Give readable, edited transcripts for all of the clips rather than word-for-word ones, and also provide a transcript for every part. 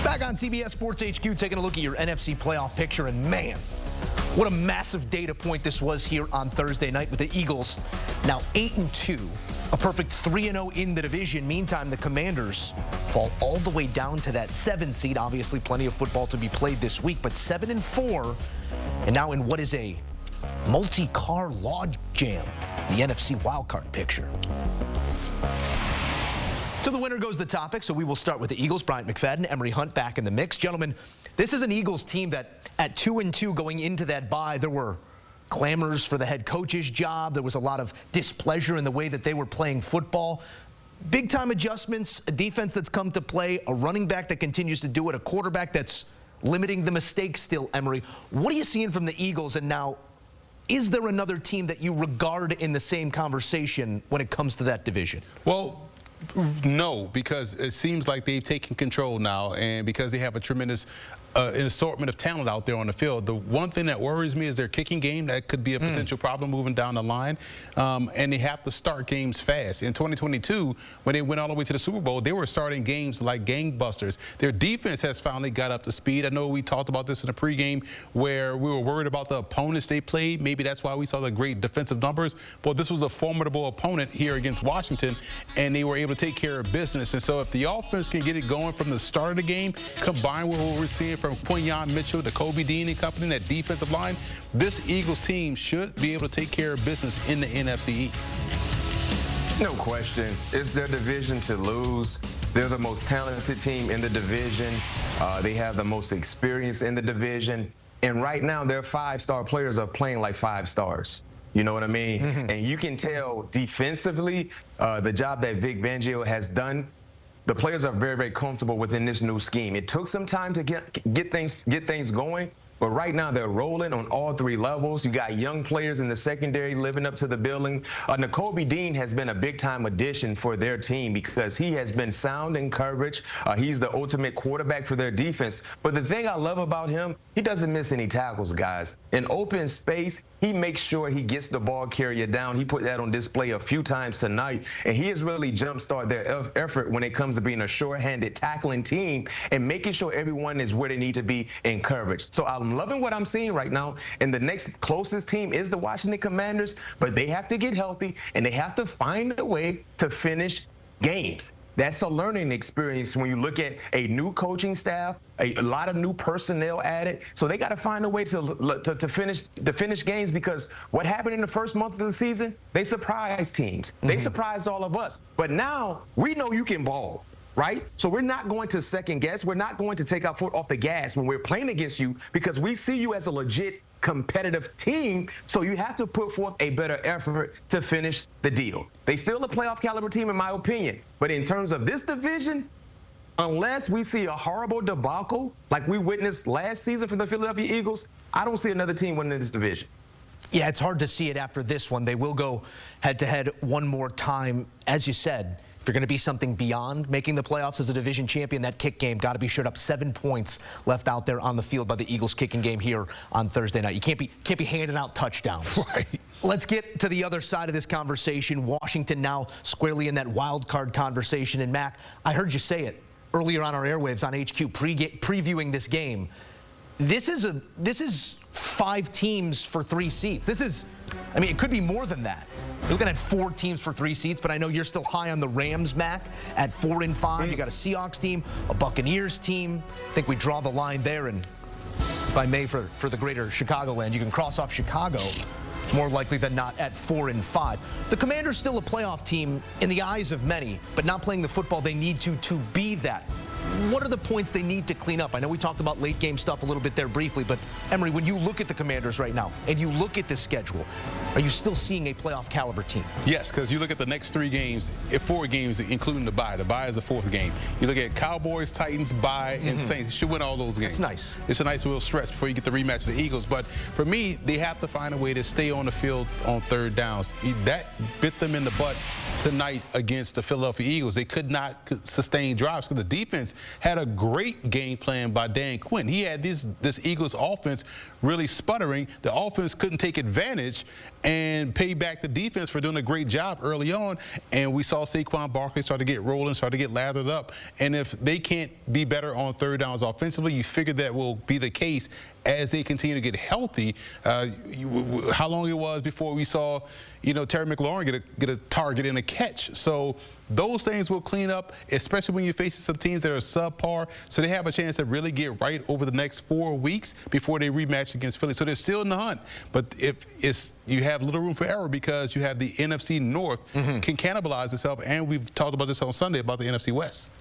Back on CBS Sports HQ, taking a look at your NFC playoff picture, and man, what a massive data point this was here on Thursday night with the Eagles now 8-2, a perfect 3-0 in the division. Meantime, the Commanders fall all the way down to that 7 seed. Obviously, plenty of football to be played this week, but 7-4, and now in what is a multi-car log jam, the NFC wildcard picture. To the winner goes the topic, so we will start with the Eagles. Bryant, McFadden, Emory Hunt back in the mix. Gentlemen, this is an Eagles team that at 2-2 going into that bye, there were clamors for the head coach's job. There was a lot of displeasure in the way that they were playing football. Big-time adjustments, a defense that's come to play, a running back that continues to do it, a quarterback that's limiting the mistakes still, Emory. What are you seeing from the Eagles? And now, is there another team that you regard in the same conversation when it comes to that division? Well, no, because it seems like they've taken control now, and because they have a tremendous an assortment of talent out there on the field. The one thing that worries me is their kicking game. That could be a potential problem moving down the line. And they have to start games fast. In 2022, when they went all the way to the Super Bowl, they were starting games like gangbusters. Their defense has finally got up to speed. I know we talked about this in the pregame where we were worried about the opponents they played. Maybe that's why we saw the great defensive numbers. But this was a formidable opponent here against Washington, and they were able to take care of business. And so if the offense can get it going from the start of the game, combined with what we're seeing from Quinyon Mitchell to Kobe Dean and company, that defensive line, this Eagles team should be able to take care of business in the NFC East. No question. It's their division to lose. They're the most talented team in the division. They have the most experience in the division. And right now, their 5-star players are playing like 5 stars. You know what I mean? And you can tell defensively, the job that Vic Fangio has done, the players are very, very comfortable within this new scheme. It took some time to get things going, but right now they're rolling on all 3 levels. You got young players in the secondary living up to the billing. Kobe Dean has been a big-time addition for their team because he has been sound in coverage. He's the ultimate quarterback for their defense. But the thing I love about him, he doesn't miss any tackles, guys. In open space, he makes sure he gets the ball carrier down. He put that on display a few times tonight, and he has really jump-started their effort when it comes to being a short-handed tackling team and making sure everyone is where they need to be in coverage. So I'm loving what I'm seeing right now, and the next closest team is the Washington Commanders, but they have to get healthy, and they have to find a way to finish games. That's a learning experience when you look at a new coaching staff, a lot of new personnel added. So they got to find a way to finish games, because what happened in the first month of the season, they surprised teams. They surprised all of us. But now we know you can ball, right? So we're not going to second guess. We're not going to take our foot off the gas when we're playing against you, because we see you as a legit competitive team, so you have to put forth a better effort to finish the deal. They still a playoff caliber team, in my opinion, but in terms of this division, unless we see a horrible debacle like we witnessed last season from the Philadelphia Eagles, I don't see another team winning this division. Yeah, it's hard to see it after this one. They will go head-to-head one more time. As you said, if you're going to be something beyond making the playoffs as a division champion, that kick game got to be shut up. 7 points left out there on the field by the Eagles kicking game here on Thursday night. You can't be handing out touchdowns. Right. Let's get to the other side of this conversation. Washington now squarely in that wild card conversation. And Mac, I heard you say it earlier on our airwaves on HQ previewing this game. This is 5 teams for 3 seats. I mean, it could be more than that. You're looking at 4 teams for 3 seats, but I know you're still high on the Rams, Mac, at 4-5. You got a Seahawks team, a Buccaneers team. I think we draw the line there, and if I may, for the greater Chicagoland, you can cross off Chicago more likely than not at 4-5. The Commanders still a playoff team in the eyes of many, but not playing the football they need to be that. What are the points they need to clean up? I know we talked about late game stuff a little bit there briefly, but Emory, when you look at the Commanders right now and you look at the schedule, are you still seeing a playoff caliber team? Yes, because you look at the next 3 games, 4 games including the bye. The bye is the 4th game. You look at Cowboys, Titans, bye, and Saints. You should win all those games. That's nice. It's a nice little stretch before you get the rematch of the Eagles. But for me, they have to find a way to stay on the field on 3rd downs. That bit them in the butt tonight against the Philadelphia Eagles. They could not sustain drives because the defense had a great game plan by Dan Quinn. He had this Eagles offense really sputtering. The offense couldn't take advantage, and pay back the defense for doing a great job early on. And we saw Saquon Barkley start to get rolling, start to get lathered up. And if they can't be better on third downs offensively, you figure that will be the case as they continue to get healthy. How long it was before we saw, Terry McLaurin get a target and a catch. So those things will clean up, especially when you're facing some teams that are subpar. So they have a chance to really get right over the next 4 weeks before they rematch against Philly. So they're still in the hunt. But you have little room for error because you have the NFC North can cannibalize itself. And we've talked about this on Sunday about the NFC West.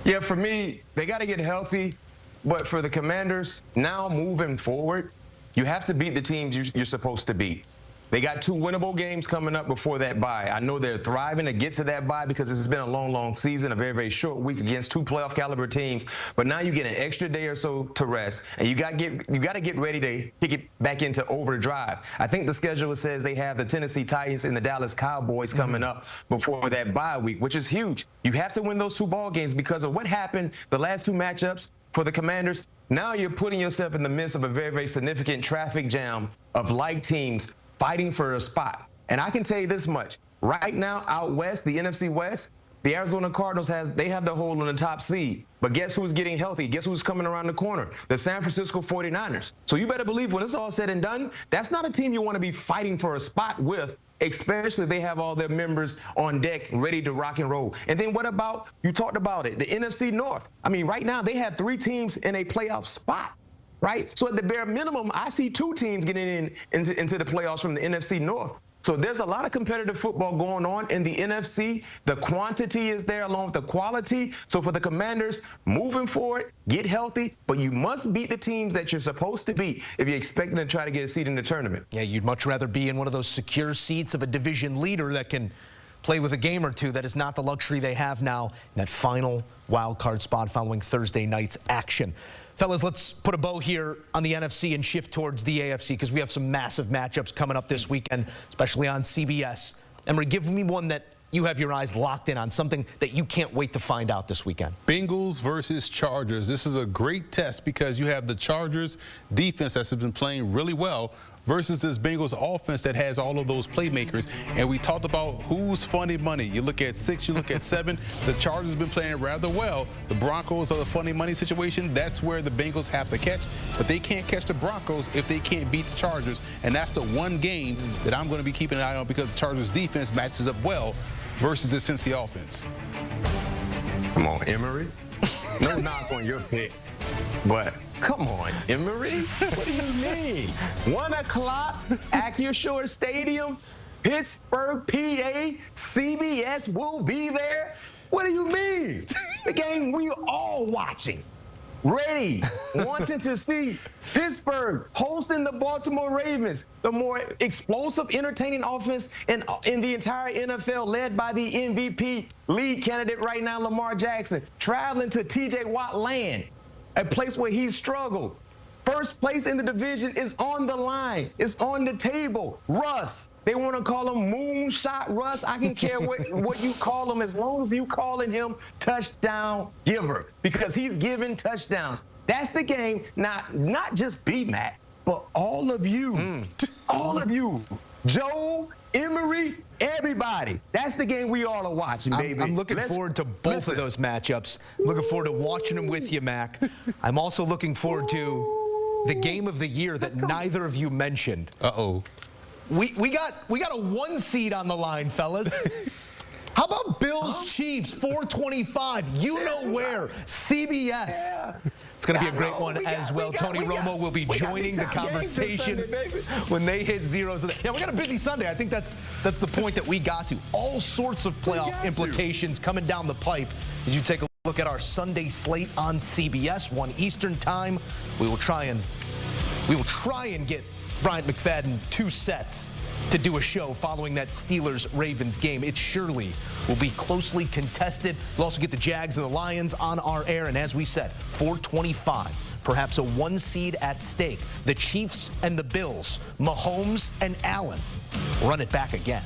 Yeah, for me, they got to get healthy. But for the Commanders, now moving forward, you have to beat the teams you're supposed to beat. They got 2 winnable games coming up before that bye. I know they're thriving to get to that bye because it's been a long, long season, a very, very short week against 2 playoff caliber teams. But now you get an extra day or so to rest, and you got to get ready to kick it back into overdrive. I think the schedule says they have the Tennessee Titans and the Dallas Cowboys coming up before that bye week, which is huge. You have to win those 2 ball games because of what happened the last 2 matchups for the Commanders. Now you're putting yourself in the midst of a very, very significant traffic jam of like teams fighting for a spot. And I can tell you this much. Right now, out west, the NFC West, the Arizona Cardinals have the hold on the top seed. But guess who's getting healthy? Guess who's coming around the corner? The San Francisco 49ers. So you better believe when it's all said and done, that's not a team you want to be fighting for a spot with, especially if they have all their members on deck ready to rock and roll. And then what about, you talked about it, the NFC North. I mean, right now they have 3 teams in a playoff spot. Right? So at the bare minimum, I see 2 teams getting into the playoffs from the NFC North. So there's a lot of competitive football going on in the NFC. The quantity is there along with the quality. So for the Commanders, moving forward, get healthy, but you must beat the teams that you're supposed to beat if you're expecting to try to get a seat in the tournament. Yeah, you'd much rather be in one of those secure seats of a division leader that can play with a game or 2. That is not the luxury they have now in that final wild card spot following Thursday night's action. Fellas, let's put a bow here on the NFC and shift towards the AFC because we have some massive matchups coming up this weekend, especially on CBS. Emory, give me one that you have your eyes locked in on, something that you can't wait to find out this weekend. Bengals versus Chargers. This is a great test because you have the Chargers defense that's been playing really well versus this Bengals offense that has all of those playmakers. And we talked about who's funny money. You look at 6, you look at 7. The Chargers have been playing rather well. The Broncos are the funny money situation. That's where the Bengals have to catch. But they can't catch the Broncos if they can't beat the Chargers. And that's the one game that I'm going to be keeping an eye on because the Chargers defense matches up well versus the Cincy offense. Come on, Emory. No knock on your pick, but come on, Emory. What do you mean? 1 o'clock, Acrisure Stadium, Pittsburgh, PA, CBS will be there. What do you mean? The game we all watching. Ready, wanting to see Pittsburgh hosting the Baltimore Ravens, the more explosive, entertaining offense in the entire NFL, led by the MVP lead candidate right now, Lamar Jackson, traveling to TJ Watt land, a place where he's struggled. First place in the division is on the line. It's on the table. Russ. They want to call him Moonshot Russ. I can care what you call him as long as you calling him touchdown giver because he's giving touchdowns. That's the game. Not just B-Mac, but all of you. All of you. Joe, Emory, everybody. That's the game we all are watching, baby. I'm looking forward to both of those matchups. I'm looking forward to watching them with you, Mac. I'm also looking forward to the game of the year that neither of you mentioned. Uh-oh. We got a 1 seed on the line, fellas. How about Bills Chiefs 425? You know where? CBS. Yeah. It's going to be a great one as well. Tony Romo will be joining the conversation when they hit zeros. Yeah, we got a busy Sunday. I think that's the point that we got to. All sorts of playoff implications coming down the pipe as you take a look at our Sunday slate on CBS, 1 Eastern time. We will try and get Bryant McFadden 2 sets to do a show following that Steelers-Ravens game. It surely will be closely contested. We'll also get the Jags and the Lions on our air. And as we said, 425, perhaps a 1 seed at stake. The Chiefs and the Bills, Mahomes and Allen run it back again.